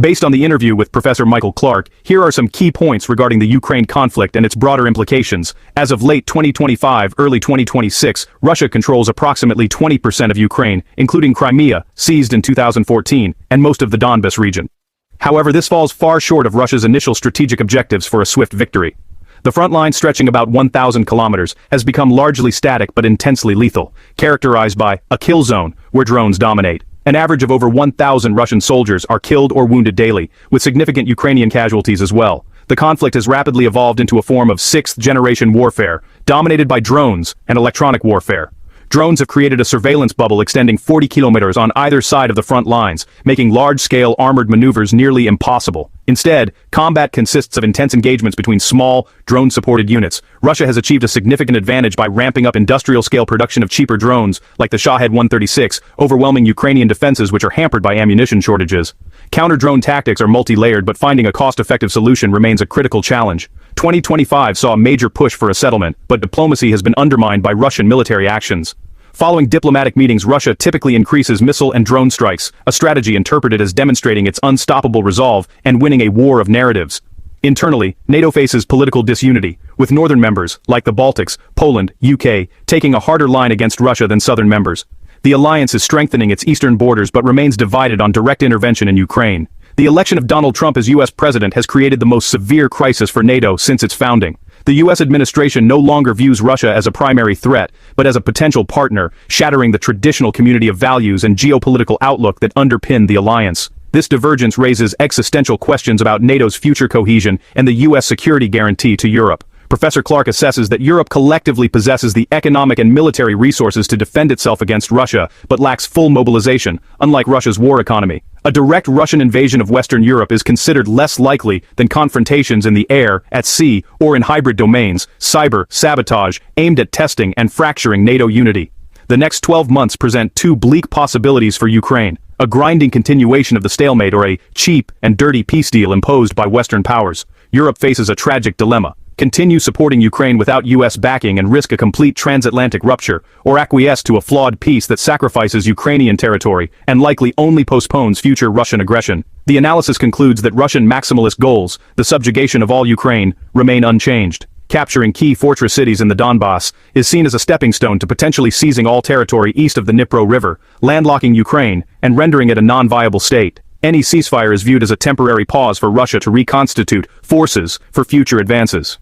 Based on the interview with Professor Michael Clarke, here are some key points regarding the Ukraine conflict and its broader implications. As of late 2025, early 2026, Russia controls approximately 20% of Ukraine, including Crimea, seized in 2014, and most of the Donbas region. However, this falls far short of Russia's initial strategic objectives for a swift victory. The front line, stretching about 1,000 kilometers, has become largely static but intensely lethal, characterized by a kill zone, where drones dominate. An average of over 1,000 Russian soldiers are killed or wounded daily, with significant Ukrainian casualties as well. The conflict has rapidly evolved into a form of sixth-generation warfare, dominated by drones and electronic warfare. Drones have created a surveillance bubble extending 40 kilometers on either side of the front lines, making large-scale armored maneuvers nearly impossible. Instead, combat consists of intense engagements between small, drone-supported units. Russia has achieved a significant advantage by ramping up industrial-scale production of cheaper drones, like the Shahed 136, overwhelming Ukrainian defenses which are hampered by ammunition shortages. Counter-drone tactics are multi-layered, but finding a cost-effective solution remains a critical challenge. 2025 saw a major push for a settlement, but diplomacy has been undermined by Russian military actions. Following diplomatic meetings, Russia typically increases missile and drone strikes, a strategy interpreted as demonstrating its unstoppable resolve and winning a war of narratives. Internally, NATO faces political disunity, with northern members, like the Baltics, Poland, UK, taking a harder line against Russia than southern members. The alliance is strengthening its eastern borders but remains divided on direct intervention in Ukraine. The election of Donald Trump as U.S. president has created the most severe crisis for NATO since its founding. The U.S. administration no longer views Russia as a primary threat, but as a potential partner, shattering the traditional community of values and geopolitical outlook that underpin the alliance. This divergence raises existential questions about NATO's future cohesion and the U.S. security guarantee to Europe. Professor Clarke assesses that Europe collectively possesses the economic and military resources to defend itself against Russia, but lacks full mobilization, unlike Russia's war economy. A direct Russian invasion of Western Europe is considered less likely than confrontations in the air, at sea, or in hybrid domains, cyber, sabotage, aimed at testing and fracturing NATO unity. The next 12 months present two bleak possibilities for Ukraine: a grinding continuation of the stalemate or a cheap and dirty peace deal imposed by Western powers. Europe faces a tragic dilemma: continue supporting Ukraine without U.S. backing and risk a complete transatlantic rupture, or acquiesce to a flawed peace that sacrifices Ukrainian territory and likely only postpones future Russian aggression. The analysis concludes that Russian maximalist goals, the subjugation of all Ukraine, remain unchanged. Capturing key fortress cities in the Donbas is seen as a stepping stone to potentially seizing all territory east of the Dnipro River, landlocking Ukraine, and rendering it a non-viable state. Any ceasefire is viewed as a temporary pause for Russia to reconstitute forces for future advances.